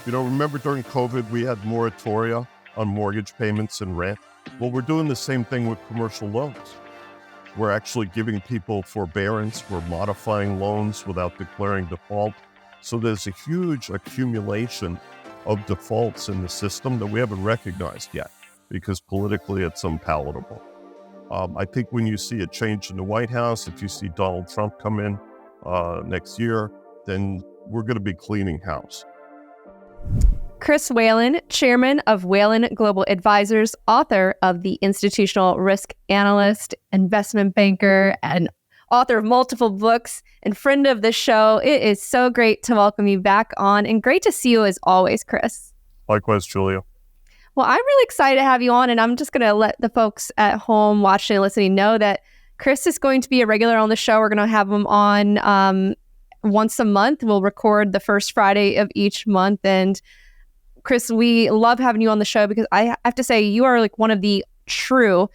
Remember during COVID, we had moratoria on mortgage payments and rent. Well, we're doing the same thing with commercial loans. We're actually giving people forbearance. We're modifying loans without declaring default. So there's a huge accumulation of defaults in the system that we haven't recognized yet because politically it's unpalatable. I think when you see a change in the White House, if you see Donald Trump come in next year, then we're going to be cleaning house. Chris Whalen, chairman of Whalen Global Advisors, author of the Institutional Risk Analyst, investment banker, and author of multiple books, and friend of the show. It is so great to welcome you back on, and great to see you as always, Chris. Likewise, Julia. Well, I'm really excited to have you on, and I'm just going to let the folks at home watching and listening know that Chris is going to be a regular on the show. We're going to have him on once a month. We'll record the first Friday of each month. And Chris, we love having you on the show because I have to say you are like one of the true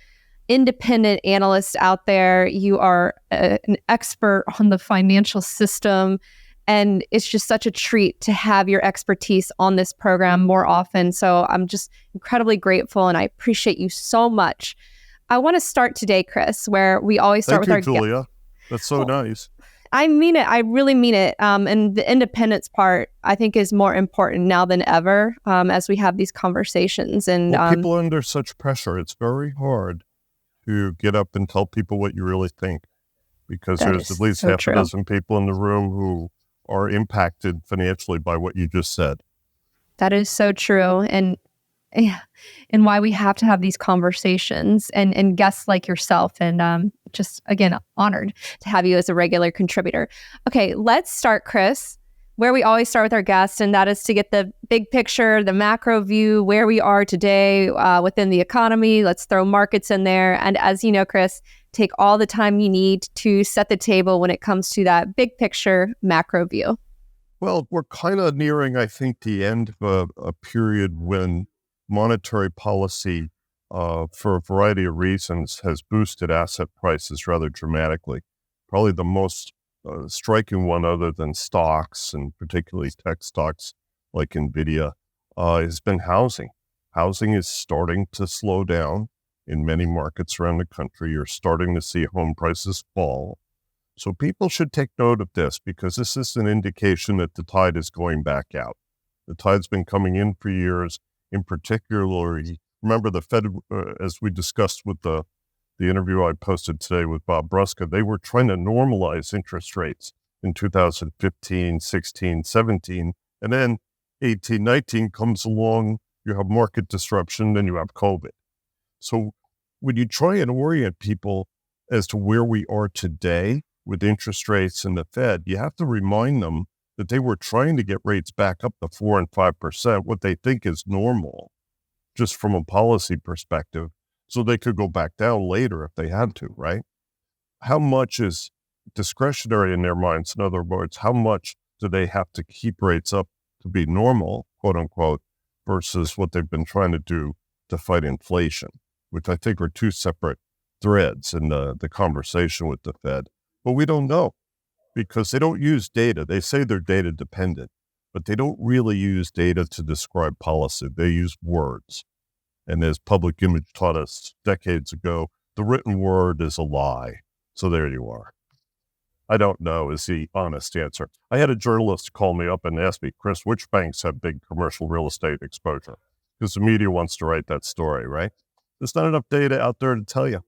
independent analysts out there. You are an expert on the financial system, and it's just such a treat to have your expertise on this program more often. So I'm just incredibly grateful, and I appreciate you so much. I want to start today, Chris, where we always start with our guests. Julia. That's so nice. I mean it. I really mean it. And the independence part, I think, is more important now than ever as we have these conversations. And people are under such pressure. It's very hard to get up and tell people what you really think, because there's at least half a dozen people in the room who are impacted financially by what you just said. That is so true. And why we have to have these conversations and guests like yourself. And just, again, honored to have you as a regular contributor. Okay, let's start, Chris, where we always start with our guests, and that is to get the big picture, the macro view, where we are today within the economy. Let's throw markets in there. And as you know, Chris, take all the time you need to set the table when it comes to that big picture macro view. Well, we're kind of nearing, I think, the end of a period when monetary policy, for a variety of reasons, has boosted asset prices rather dramatically. Probably the most striking one, other than stocks, and particularly tech stocks like NVIDIA, has been housing. Housing is starting to slow down in many markets around the country. You're starting to see home prices fall. So people should take note of this, because this is an indication that the tide is going back out. The tide's been coming in for years. In particular, remember the Fed, as we discussed with the interview I posted today with Bob Brusca, they were trying to normalize interest rates in 2015, 16, 17, and then 18, 19 comes along, you have market disruption, then you have COVID. So when you try and orient people as to where we are today with interest rates and the Fed, you have to remind them that they were trying to get rates back up to 4 and 5%, what they think is normal, just from a policy perspective, so they could go back down later if they had to, right? How much is discretionary in their minds? In other words, how much do they have to keep rates up to be normal, quote unquote, versus what they've been trying to do to fight inflation, which I think are two separate threads in the conversation with the Fed. But we don't know, because they don't use data. They say they're data dependent, but they don't really use data to describe policy. They use words. And as Public Image taught us decades ago, the written word is a lie. So there you are. I don't know is the honest answer. I had a journalist call me up and ask me, Chris, which banks have big commercial real estate exposure? Because the media wants to write that story, right? There's not enough data out there to tell you.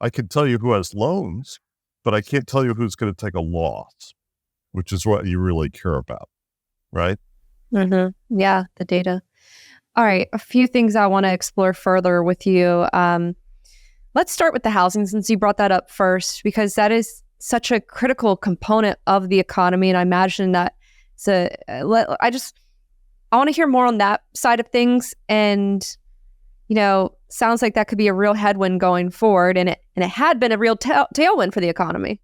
I can tell you who has loans, but I can't tell you who's going to take a loss, which is what you really care about, right? Mm-hmm. Yeah, the data. All right, a few things I want to explore further with you. Let's start with the housing, since you brought that up first, because that is such a critical component of the economy, and I imagine that I want to hear more on that side of things. And sounds like that could be a real headwind going forward, and it had been a real tailwind for the economy.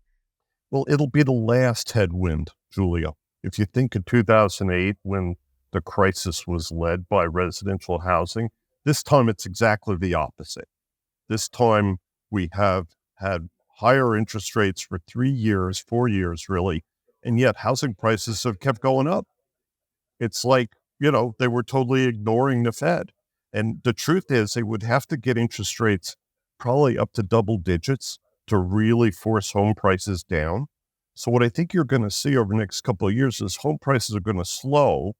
Well, it'll be the last headwind, Julia. If you think of 2008, when the crisis was led by residential housing, this time it's exactly the opposite. This time we have had higher interest rates for 3 years, 4 years really, and yet housing prices have kept going up. It's like they were totally ignoring the Fed. And the truth is they would have to get interest rates probably up to double digits to really force home prices down. So what I think you're going to see over the next couple of years is home prices are going to slow,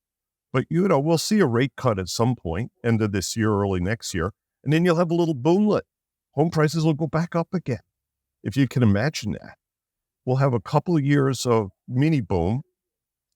but we'll see a rate cut at some point, end of this year, early next year, and then you'll have a little boomlet. Home prices will go back up again. If you can imagine that, we'll have a couple of years of mini boom.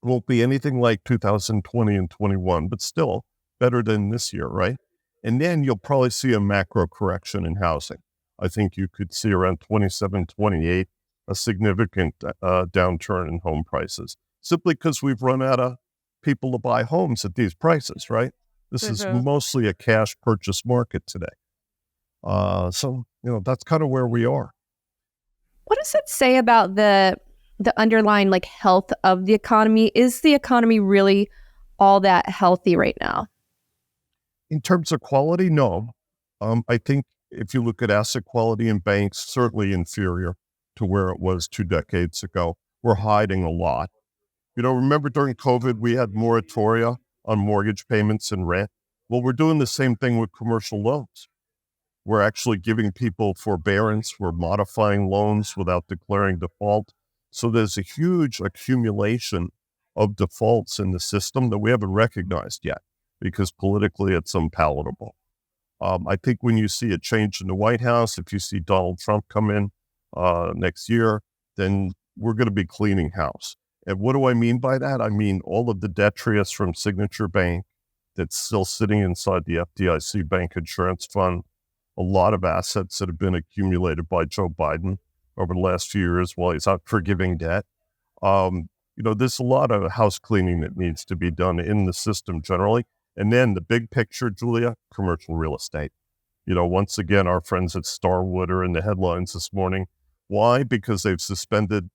It won't be anything like 2020 and 21, but still better than this year, right? And then you'll probably see a macro correction in housing. I think you could see around 27, 28, a significant downturn in home prices, simply because we've run out of people to buy homes at these prices, right? This is mostly a cash purchase market today. So that's kind of where we are. What does it say about the underlying health of the economy? Is the economy really all that healthy right now? In terms of quality, no. I think if you look at asset quality in banks, certainly inferior to where it was 2 decades ago. We're hiding a lot. Remember during COVID, we had moratoria on mortgage payments and rent. Well, we're doing the same thing with commercial loans. We're actually giving people forbearance. We're modifying loans without declaring default. So there's a huge accumulation of defaults in the system that we haven't recognized yet because politically it's unpalatable. I think when you see a change in the White House, if you see Donald Trump come in next year, then we're going to be cleaning house. And what do I mean by that? I mean all of the detritus from Signature Bank that's still sitting inside the FDIC Bank Insurance Fund, a lot of assets that have been accumulated by Joe Biden over the last few years while he's out forgiving debt. There's a lot of house cleaning that needs to be done in the system generally. And then the big picture, Julia, commercial real estate. Once again, our friends at Starwood are in the headlines this morning. Why? Because they've suspended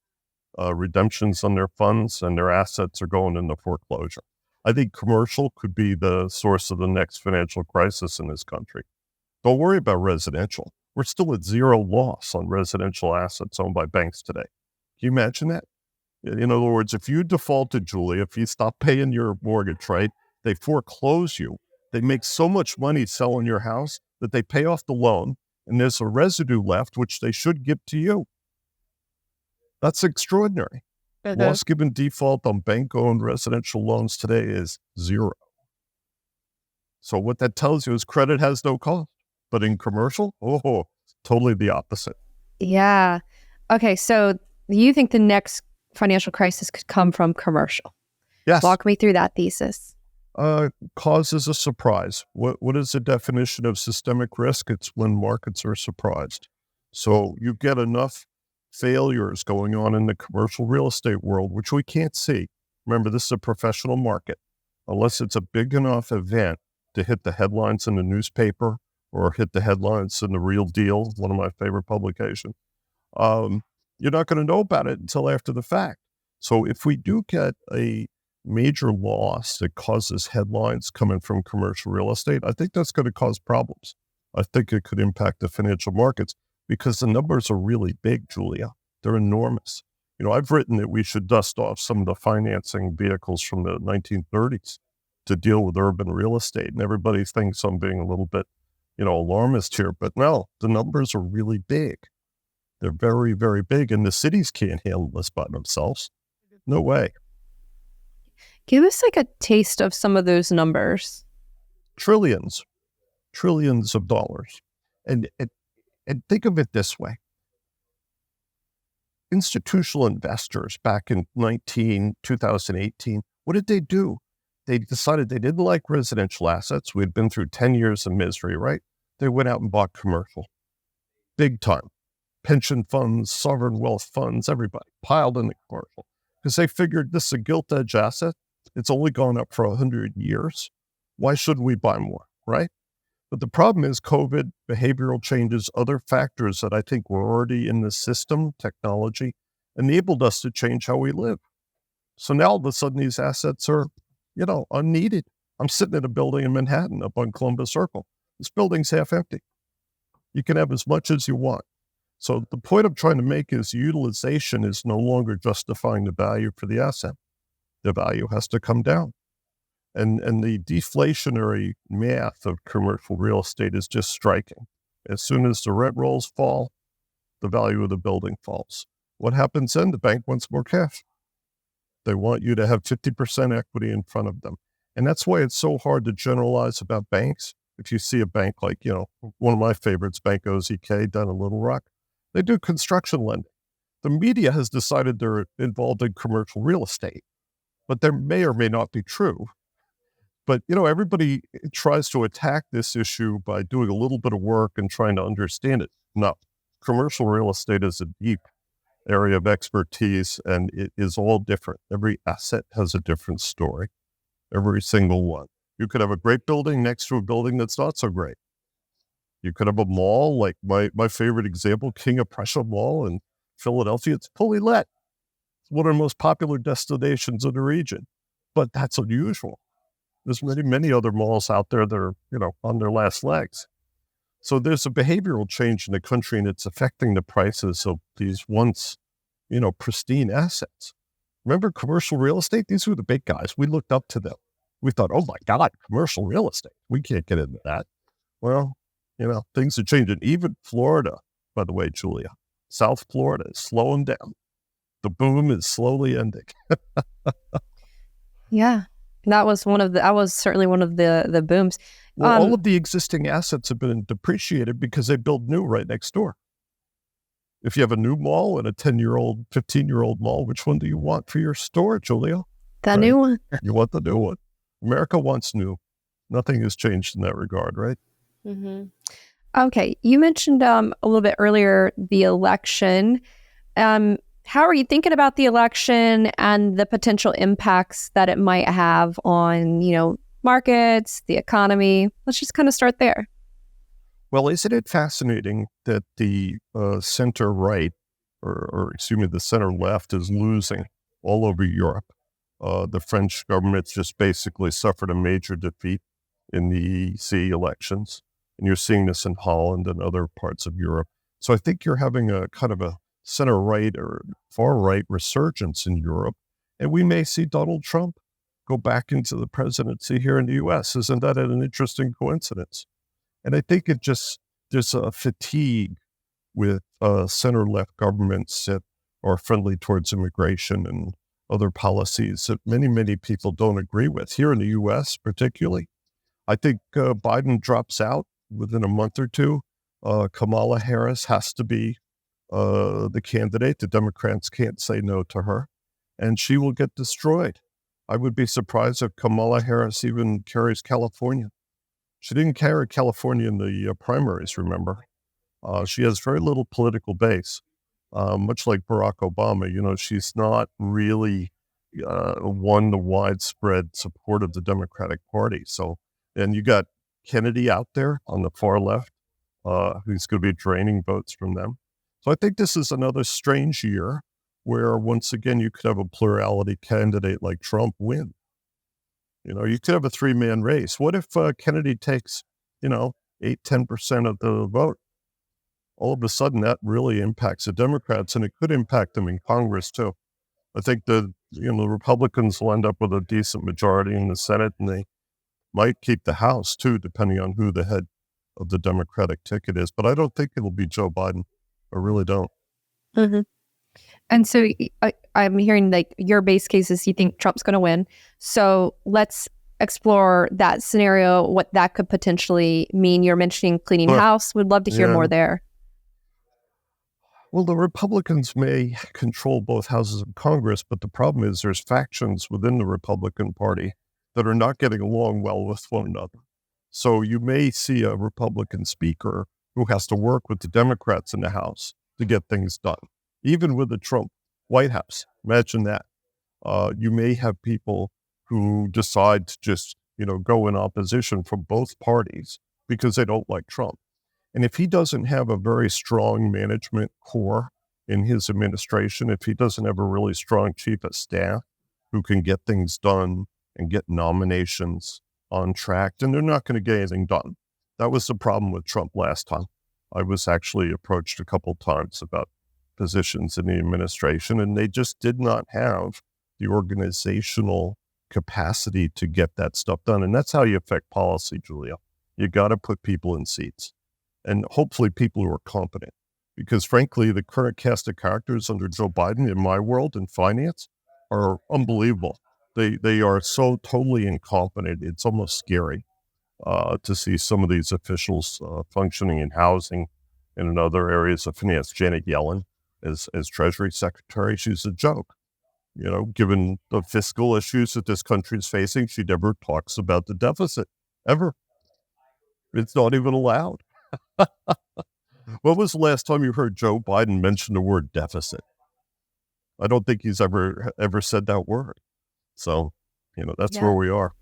redemptions on their funds and their assets are going into foreclosure. I think commercial could be the source of the next financial crisis in this country. Don't worry about residential. We're still at zero loss on residential assets owned by banks today. Can you imagine that? In other words, if you defaulted, Julia, if you stop paying your mortgage, right, they foreclose you. They make so much money selling your house that they pay off the loan, and there's a residue left, which they should give to you. That's extraordinary. Loss given default on bank-owned residential loans today is zero. So what that tells you is credit has no cost. But in commercial, totally the opposite. Yeah. Okay, so you think the next financial crisis could come from commercial? Yes. Walk me through that thesis. Causes a surprise. What is the definition of systemic risk? It's when markets are surprised. So you get enough failures going on in the commercial real estate world, which we can't see. Remember, this is a professional market. Unless it's a big enough event to hit the headlines in the newspaper or hit the headlines in The Real Deal, one of my favorite publications, you're not going to know about it until after the fact. So if we do get a major loss that causes headlines coming from commercial real estate, I think that's going to cause problems. I think it could impact the financial markets because the numbers are really big, Julia. They're enormous. I've written that we should dust off some of the financing vehicles from the 1930s to deal with urban real estate. And everybody thinks I'm being a little bit, alarmist here, but no, the numbers are really big. They're very, very big, and the cities can't handle this by themselves. No way. Give us a taste of some of those numbers. Trillions of dollars. And think of it this way. Institutional investors back in 2018, what did they do? They decided they didn't like residential assets. We'd been through 10 years of misery, right? They went out and bought commercial. Big time. Pension funds, sovereign wealth funds, everybody piled in the commercial. Because they figured this is a gilt-edge asset. It's only gone up for 100 years. Why shouldn't we buy more, right? But the problem is COVID, behavioral changes, other factors that I think were already in the system, technology, enabled us to change how we live. So now all of a sudden these assets are, unneeded. I'm sitting in a building in Manhattan up on Columbus Circle. This building's half empty. You can have as much as you want. So the point I'm trying to make is utilization is no longer justifying the value for the asset. The value has to come down. And the deflationary math of commercial real estate is just striking. As soon as the rent rolls fall, the value of the building falls. What happens then? The bank wants more cash. They want you to have 50% equity in front of them. And that's why it's so hard to generalize about banks. If you see a bank like, one of my favorites, Bank OZK down in Little Rock, they do construction lending. The media has decided they're involved in commercial real estate, but there may or may not be true. But, everybody tries to attack this issue by doing a little bit of work and trying to understand it. No, commercial real estate is a deep area of expertise, and it is all different. Every asset has a different story, every single one. You could have a great building next to a building that's not so great. You could have a mall, like my favorite example, King of Prussia Mall in Philadelphia. It's fully let. It's one of the most popular destinations in the region, but that's unusual. There's many other malls out there that are, on their last legs. So there's a behavioral change in the country, and it's affecting the prices of these once, pristine assets. Remember commercial real estate? These were the big guys. We looked up to them. We thought, oh my God, commercial real estate. We can't get into that. Well, things are changing. Even Florida, by the way, Julia, South Florida is slowing down. The boom is slowly ending. Yeah. That was certainly one of the booms. Well, all of the existing assets have been depreciated because they build new right next door. If you have a new mall and a 10-year-old, 15-year-old mall, which one do you want for your store, Julia? The new one. You want the new one. America wants new. Nothing has changed in that regard, right? Mm-hmm. Okay. You mentioned a little bit earlier the election. How are you thinking about the election and the potential impacts that it might have on, markets, the economy? Let's just kind of start there. Well, isn't it fascinating that the center right, or the center left is losing all over Europe? The French government just basically suffered a major defeat in the EC elections. And you're seeing this in Holland and other parts of Europe. So I think you're having a kind of a center-right or far-right resurgence in Europe. And we may see Donald Trump go back into the presidency here in the U.S. Isn't that an interesting coincidence? And I think there's a fatigue with center-left governments that are friendly towards immigration and other policies that many, many people don't agree with. Here in the U.S. particularly, I think Biden drops out within a month or two. Kamala Harris has to be the candidate. The Democrats can't say no to her, and she will get destroyed. I would be surprised if Kamala Harris even carries California. She didn't carry California in the primaries, remember? She has very little political base, much like Barack Obama. She's not really won the widespread support of the Democratic Party. So, and you got Kennedy out there on the far left, who's going to be draining votes from them. So I think this is another strange year where, once again, you could have a plurality candidate like Trump win. You could have a three-man race. What if Kennedy takes, 8-10% of the vote? All of a sudden, that really impacts the Democrats, and it could impact them in Congress, too. I think the Republicans will end up with a decent majority in the Senate, and they might keep the House, too, depending on who the head of the Democratic ticket is. But I don't think it'll be Joe Biden. I really don't. Mm-hmm. And so I'm hearing like your base case is you think Trump's going to win. So let's explore that scenario, what that could potentially mean. You're mentioning cleaning house. Would love to hear more there. Well, the Republicans may control both houses of Congress, but the problem is there's factions within the Republican Party that are not getting along well with one another. So you may see a Republican speaker who has to work with the Democrats in the House to get things done, even with the Trump White House. Imagine that. You may have people who decide to just, go in opposition from both parties because they don't like Trump. And if he doesn't have a very strong management core in his administration, if he doesn't have a really strong chief of staff who can get things done and get nominations on track, then they're not going to get anything done. That was the problem with Trump last time. I was actually approached a couple times about positions in the administration, and they just did not have the organizational capacity to get that stuff done. And that's how you affect policy, Julia. You got to put people in seats, and hopefully people who are competent. Because frankly, the current cast of characters under Joe Biden in my world in finance are unbelievable. They are so totally incompetent. It's almost scary to see some of these officials functioning in housing and in other areas of finance. Janet Yellen as Treasury Secretary, she's a joke. Given the fiscal issues that this country is facing, she never talks about the deficit, ever. It's not even allowed. When was the last time you heard Joe Biden mention the word deficit? I don't think he's ever said that word. So, that's where we are.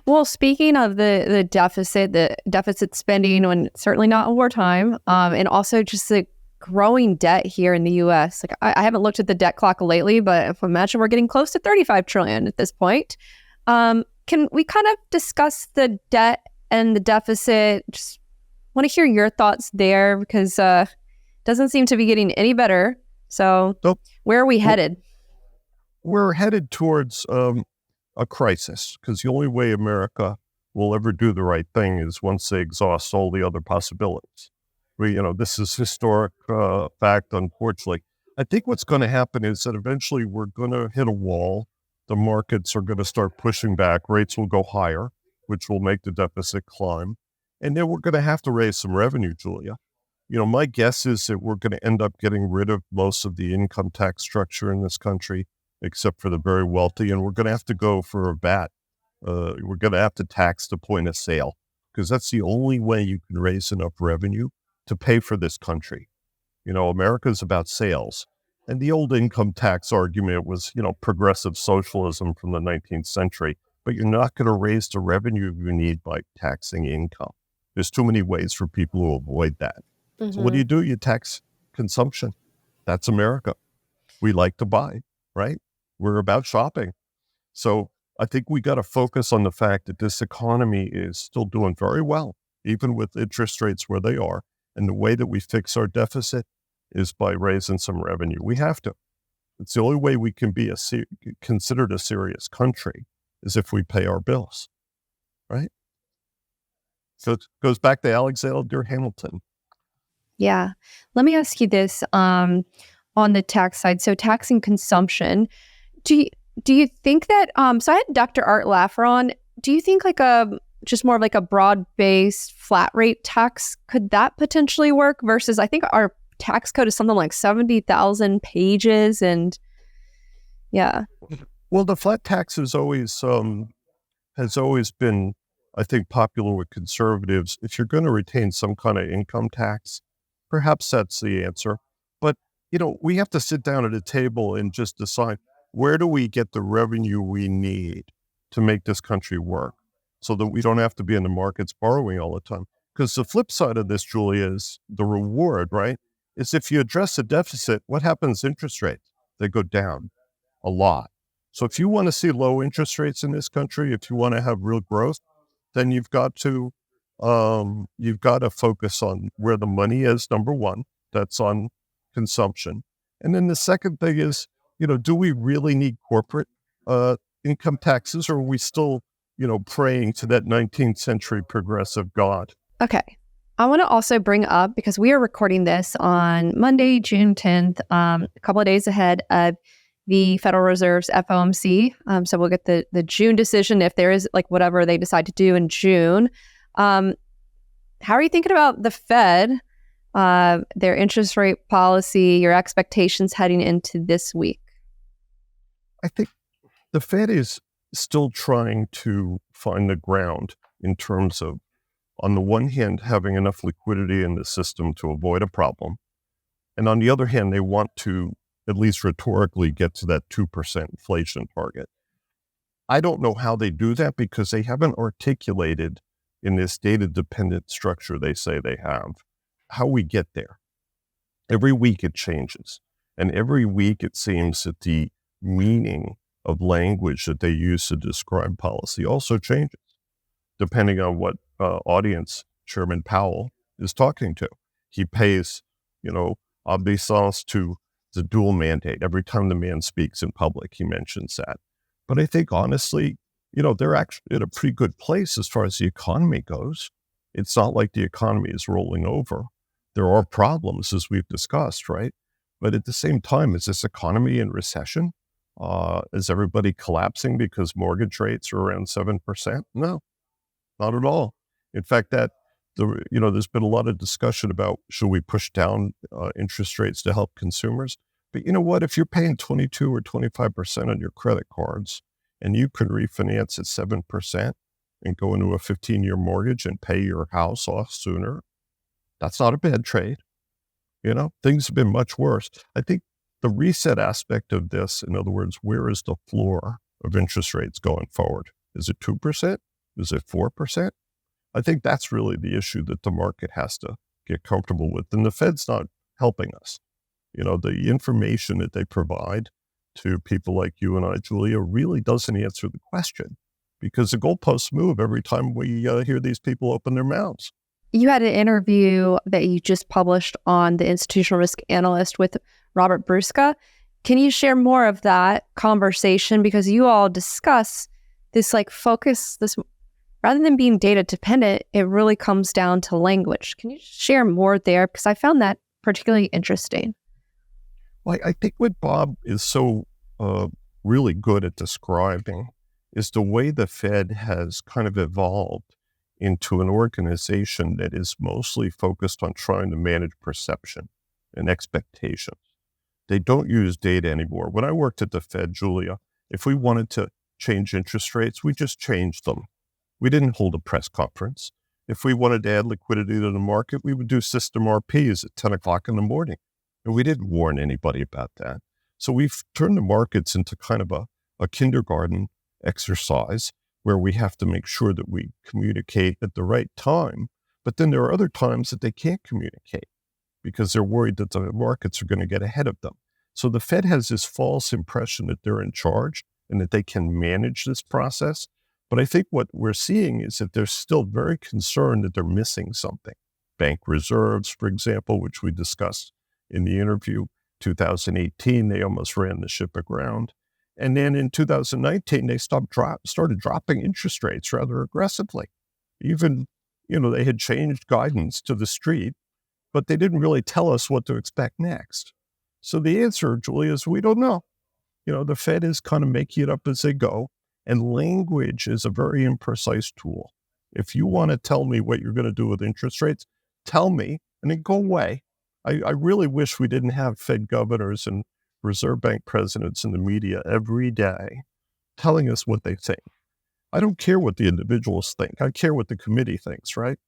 Well, speaking of the deficit spending, when it's certainly not in wartime, and also just the growing debt here in the U.S. Like I haven't looked at the debt clock lately, but if I imagine we're getting close to $35 trillion at this point. Can we kind of discuss the debt and the deficit? Just want to hear your thoughts there, because it doesn't seem to be getting any better. So where are we headed? We're headed towards a crisis, because the only way America will ever do the right thing is once they exhaust all the other possibilities. This is historic fact, unfortunately. I think what's going to happen is that eventually we're going to hit a wall. The markets are going to start pushing back. Rates will go higher, which will make the deficit climb. And then we're going to have to raise some revenue, Julia. My guess is that we're going to end up getting rid of most of the income tax structure in this country, except for the very wealthy. And we're going to have to go for a VAT. We're going to have to tax the point of sale, because that's the only way you can raise enough revenue to pay for this country. America's about sales. And the old income tax argument was, progressive socialism from the 19th century. But you're not going to raise the revenue you need by taxing income. There's too many ways for people to avoid that. Mm-hmm. So what do? You tax consumption. That's America. We like to buy, right? We're about shopping. So I think we got to focus on the fact that this economy is still doing very well, even with interest rates where they are. And the way that we fix our deficit is by raising some revenue. We have to. It's the only way we can be considered a serious country, is if we pay our bills, right? So it goes back to Alexander Hamilton. Yeah. Let me ask you this on the tax side. So taxing consumption, do you think that, so I had Dr. Art Laffer on, do you think just more of like a broad-based flat rate tax, could that potentially work versus, I think our tax code is something like 70,000 pages, and yeah. Well, the flat tax has always been, I think, popular with conservatives. If you're going to retain some kind of income tax, perhaps that's the answer. But, we have to sit down at a table and just decide, where do we get the revenue we need to make this country work, so that we don't have to be in the markets borrowing all the time? Because the flip side of this, Julia, is the reward, right? Is if you address the deficit, what happens to interest rates? They go down a lot. So if you want to see low interest rates in this country, if you want to have real growth, then you've got to focus on where the money is, number one. That's on consumption. And then the second thing is, do we really need corporate income taxes, or are we still, praying to that 19th century progressive God? Okay. I want to also bring up, because we are recording this on Monday, June 10th, a couple of days ahead of the Federal Reserve's FOMC. So we'll get the June decision if there is whatever they decide to do in June. How are you thinking about the Fed, their interest rate policy, your expectations heading into this week? I think the Fed is still trying to find the ground in terms of, on the one hand, having enough liquidity in the system to avoid a problem. And on the other hand, they want to, at least rhetorically, get to that 2% inflation target. I don't know how they do that, because they haven't articulated in this data-dependent structure they say they have how we get there. Every week it changes. And every week it seems that the meaning of language that they use to describe policy also changes, depending on what audience Chairman Powell is talking to. He pays, obeisance to the dual mandate. Every time the man speaks in public, he mentions that. But I think, honestly, they're actually in a pretty good place as far as the economy goes. It's not like the economy is rolling over. There are problems, as we've discussed, right? But at the same time, is this economy in recession? Is everybody collapsing because mortgage rates are around 7%? No, not at all. In fact, there's been a lot of discussion about should we push down interest rates to help consumers? But you know what? If you're paying 22 or 25% on your credit cards and you can refinance at 7% and go into a 15-year mortgage and pay your house off sooner, that's not a bad trade. Things have been much worse. I think the reset aspect of this, in other words, where is the floor of interest rates going forward? Is it 2%? Is it 4%? I think that's really the issue that the market has to get comfortable with. And the Fed's not helping us. The information that they provide to people like you and I, Julia, really doesn't answer the question because the goalposts move every time we hear these people open their mouths. You had an interview that you just published on the Institutional Risk Analyst with Robert Brusca. Can you share more of that conversation? Because you all discuss this focus, this rather than being data dependent, it really comes down to language. Can you share more there? Because I found that particularly interesting. Well, I think what Bob is so really good at describing is the way the Fed has kind of evolved into an organization that is mostly focused on trying to manage perception and expectations. They don't use data anymore. When I worked at the Fed, Julia, if we wanted to change interest rates, we just changed them. We didn't hold a press conference. If we wanted to add liquidity to the market, we would do system RPs at 10 o'clock in the morning. And we didn't warn anybody about that. So we've turned the markets into kind of a kindergarten exercise where we have to make sure that we communicate at the right time. But then there are other times that they can't communicate because they're worried that the markets are going to get ahead of them. So the Fed has this false impression that they're in charge and that they can manage this process. But I think what we're seeing is that they're still very concerned that they're missing something. Bank reserves, for example, which we discussed in the interview, 2018, they almost ran the ship aground. And then in 2019, they started dropping interest rates rather aggressively. Even, they had changed guidance to the street, but they didn't really tell us what to expect next. So the answer, Julia, is we don't know. The Fed is kind of making it up as they go. And language is a very imprecise tool. If you want to tell me what you're going to do with interest rates, tell me and then go away. I really wish we didn't have Fed governors and Reserve Bank presidents in the media every day telling us what they think. I don't care what the individuals think. I care what the committee thinks, right?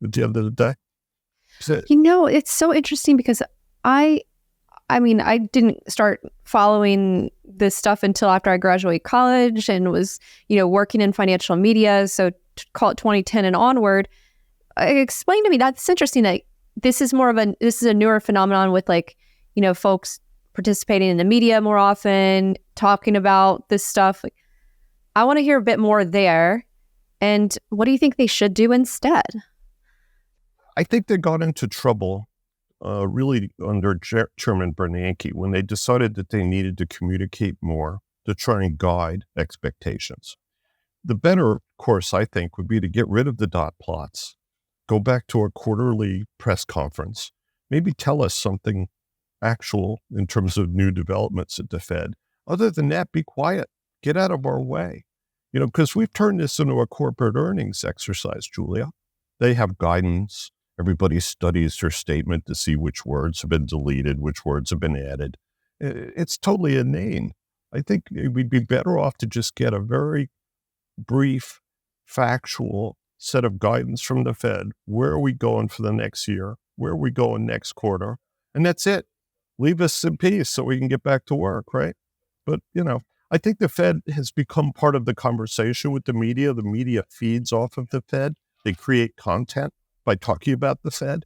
At the end of the day. It's so interesting because I didn't start following this stuff until after I graduated college and was, working in financial media. So call it 2010 and onward. Explain to me, that's interesting that this is a newer phenomenon with folks participating in the media more often, talking about this stuff. I want to hear a bit more there. And what do you think they should do instead? I think they got into trouble really under Chairman Bernanke when they decided that they needed to communicate more to try and guide expectations. The better course, I think, would be to get rid of the dot plots, go back to a quarterly press conference, maybe tell us something actual in terms of new developments at the Fed. Other than that, be quiet, get out of our way. Because we've turned this into a corporate earnings exercise, Julia. They have guidance. Everybody studies their statement to see which words have been deleted, which words have been added. It's totally inane. I think we'd be better off to just get a very brief, factual set of guidance from the Fed. Where are we going for the next year? Where are we going next quarter? And that's it. Leave us in peace so we can get back to work, right? But, I think the Fed has become part of the conversation with the media. The media feeds off of the Fed. They create content by talking about the Fed.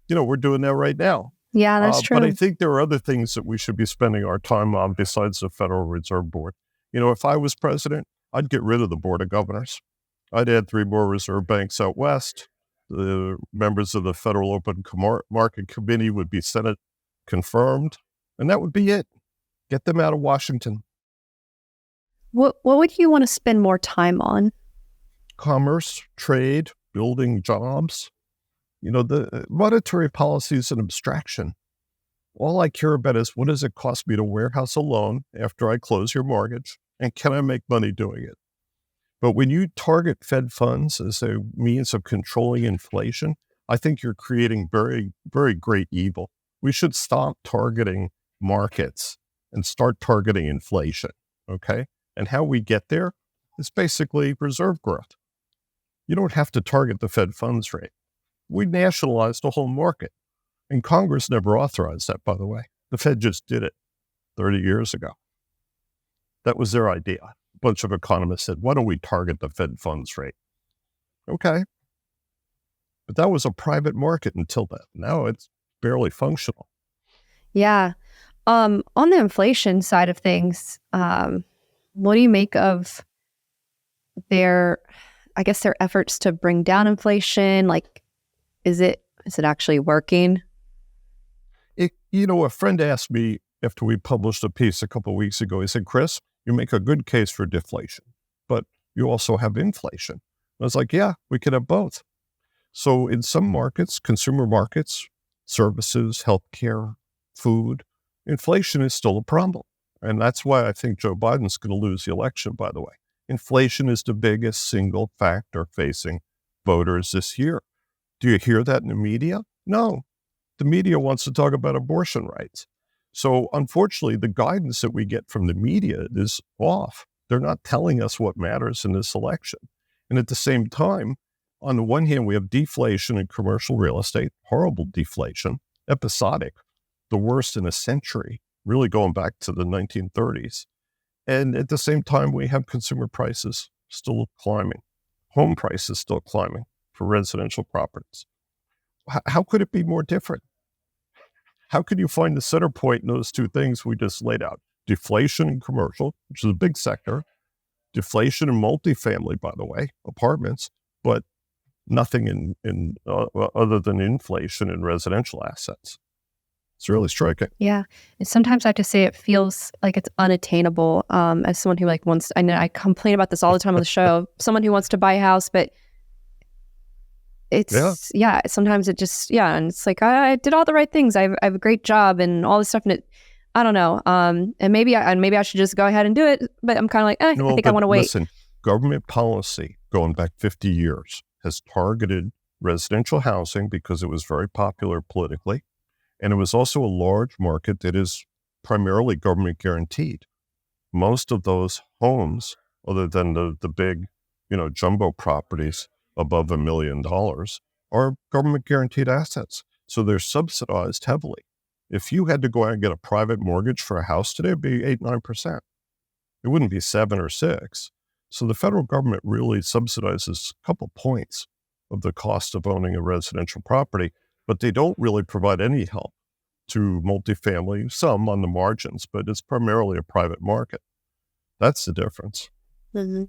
We're doing that right now. Yeah, that's true. But I think there are other things that we should be spending our time on besides the Federal Reserve Board. If I was president, I'd get rid of the Board of Governors. I'd add 3 more reserve banks out west. The members of the Federal Open Market Committee would be Senate confirmed, and that would be it. Get them out of Washington. What would you want to spend more time on? Commerce, trade, building jobs. The monetary policy is an abstraction. All I care about is what does it cost me to warehouse a loan after I close your mortgage? And can I make money doing it? But when you target Fed funds as a means of controlling inflation, I think you're creating very, very great evil. We should stop targeting markets and start targeting inflation, okay? And how we get there is basically reserve growth. You don't have to target the Fed funds rate. We nationalized the whole market. And Congress never authorized that, by the way. The Fed just did it 30 years ago. That was their idea. A bunch of economists said, why don't we target the Fed funds rate? Okay. But that was a private market until then. Now it's barely functional. Yeah. On the inflation side of things, what do you make of their efforts to bring down inflation? Like, is it actually working? A friend asked me after we published a piece a couple of weeks ago, he said, Chris, you make a good case for deflation, but you also have inflation. I was like, yeah, we could have both. So in some markets, consumer markets, services, healthcare, food, inflation is still a problem. And that's why I think Joe Biden's going to lose the election, by the way. Inflation is the biggest single factor facing voters this year. Do you hear that in the media? No. The media wants to talk about abortion rights. So unfortunately, the guidance that we get from the media is off. They're not telling us what matters in this election. And at the same time, on the one hand, we have deflation in commercial real estate, horrible deflation, episodic, the worst in a century, really going back to the 1930s. And at the same time, we have consumer prices still climbing, home prices still climbing for residential properties. How could it be more different? How could you find the center point in those two things we just laid out? Deflation in commercial, which is a big sector, deflation in multifamily, by the way, apartments, but nothing in other than inflation in residential assets. It's really striking. Yeah. And sometimes I have to say it feels like it's unattainable. As someone who wants, I know I complain about this all the time on the show, someone who wants to buy a house, but sometimes it just, and it's like, I did all the right things. I have a great job and all this stuff. And I don't know. And maybe I should just go ahead and do it. But I'm kind of like, I think I want to wait. Listen, government policy going back 50 years has targeted residential housing because it was very popular politically. And it was also a large market that is primarily government guaranteed. Most of those homes, other than the big, jumbo properties above $1 million, are government guaranteed assets. So they're subsidized heavily. If you had to go out and get a private mortgage for a house today, it'd be 8-9%. It wouldn't be 7 or 6. So the federal government really subsidizes a couple points of the cost of owning a residential property, but they don't really provide any help to multifamily, some on the margins, but it's primarily a private market. That's the difference. Mm-hmm.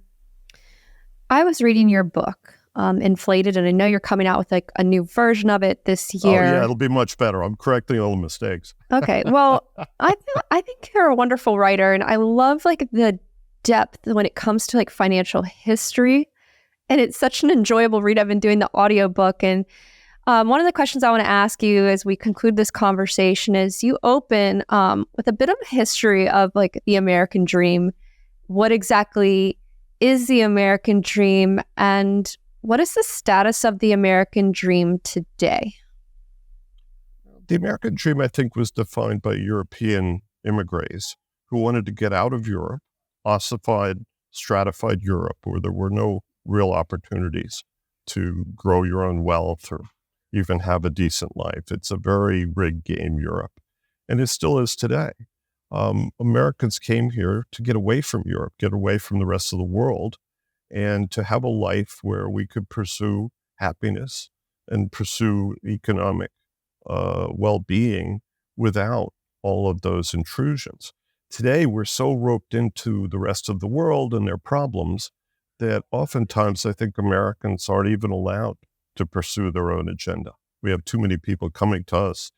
I was reading your book, Inflated, and I know you're coming out with a new version of it this year. Oh yeah, it'll be much better. I'm correcting all the mistakes. Okay, well, I think you're a wonderful writer, and I love the depth when it comes to financial history, and it's such an enjoyable read. I've been doing the audiobook, and one of the questions I want to ask you as we conclude this conversation is you open with a bit of a history of the American dream. What exactly is the American dream, and what is the status of the American dream today? The American dream, I think, was defined by European immigrants who wanted to get out of Europe, ossified, stratified Europe, where there were no real opportunities to grow your own wealth or even have a decent life. It's a very rigged game, Europe, and it still is today. Americans came here to get away from Europe, get away from the rest of the world, and to have a life where we could pursue happiness and pursue economic well-being without all of those intrusions. Today, we're so roped into the rest of the world and their problems that oftentimes I think Americans aren't even allowed to pursue their own agenda. We have too many people coming to us,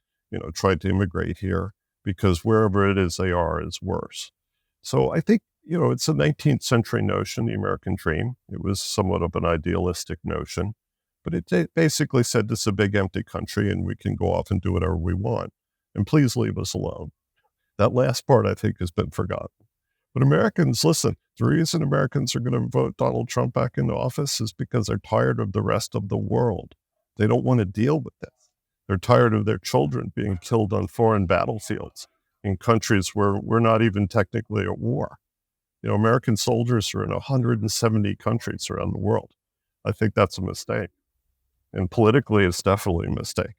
trying to immigrate here because wherever it is they are is worse. So I think It's a 19th century notion, the American dream. It was somewhat of an idealistic notion, but it basically said this is a big empty country and we can go off and do whatever we want. And please leave us alone. That last part, I think, has been forgotten. But Americans, listen, the reason Americans are going to vote Donald Trump back into office is because they're tired of the rest of the world. They don't want to deal with this. They're tired of their children being killed on foreign battlefields in countries where we're not even technically at war. American soldiers are in 170 countries around the world. I think that's a mistake. And politically, it's definitely a mistake.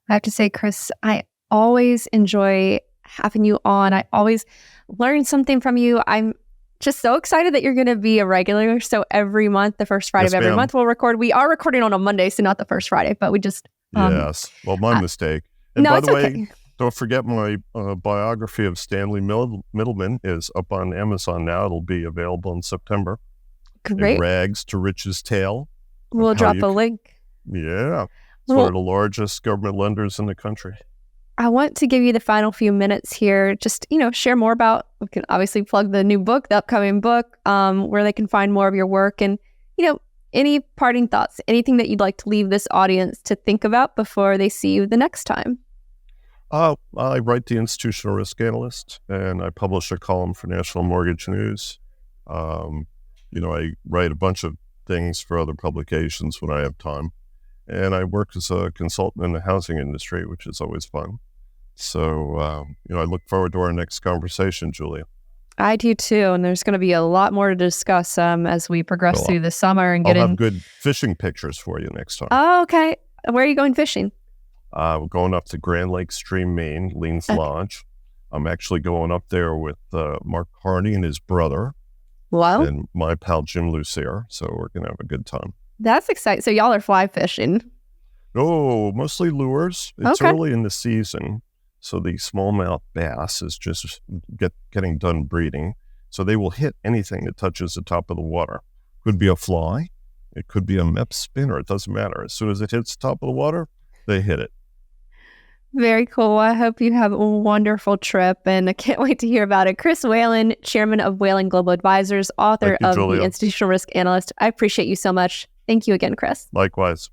I have to say, Chris, I always enjoy having you on. I always learn something from you. I'm just so excited that you're going to be a regular. So every month, the first Friday of every month, we'll record. We are recording on a Monday, so not the first Friday, but we just... yes. Well, my mistake. And by the way, don't forget my biography of Stanley Middleman is up on Amazon now. It'll be available in September. Great. Rags to Riches Tale. We'll drop a link. Yeah. It's one of the largest government lenders in the country. I want to give you the final few minutes here. Just, share more about, we can obviously plug the new book, the upcoming book, where they can find more of your work and, any parting thoughts, anything that you'd like to leave this audience to think about before they see you the next time. I write the Institutional Risk Analyst, and I publish a column for National Mortgage News. I write a bunch of things for other publications when I have time. And I work as a consultant in the housing industry, which is always fun. So, I look forward to our next conversation, Julia. I do too. And there's going to be a lot more to discuss as we progress through the summer and I'll have good fishing pictures for you next time. Oh, okay. Where are you going fishing? We're going up to Grand Lake Stream, Maine, Leans Lodge. I'm actually going up there with Mark Harney and his brother. Wow. And my pal Jim Lucier. So we're going to have a good time. That's exciting. So y'all are fly fishing? No, mostly lures. It's early in the season. So the smallmouth bass is just getting done breeding. So they will hit anything that touches the top of the water. Could be a fly. It could be a Mepps spinner. It doesn't matter. As soon as it hits the top of the water, they hit it. Very cool. I hope you have a wonderful trip, and I can't wait to hear about it. Chris Whalen, chairman of Whalen Global Advisors, author of The Institutional Risk Analyst. I appreciate you so much. Thank you again, Chris. Likewise.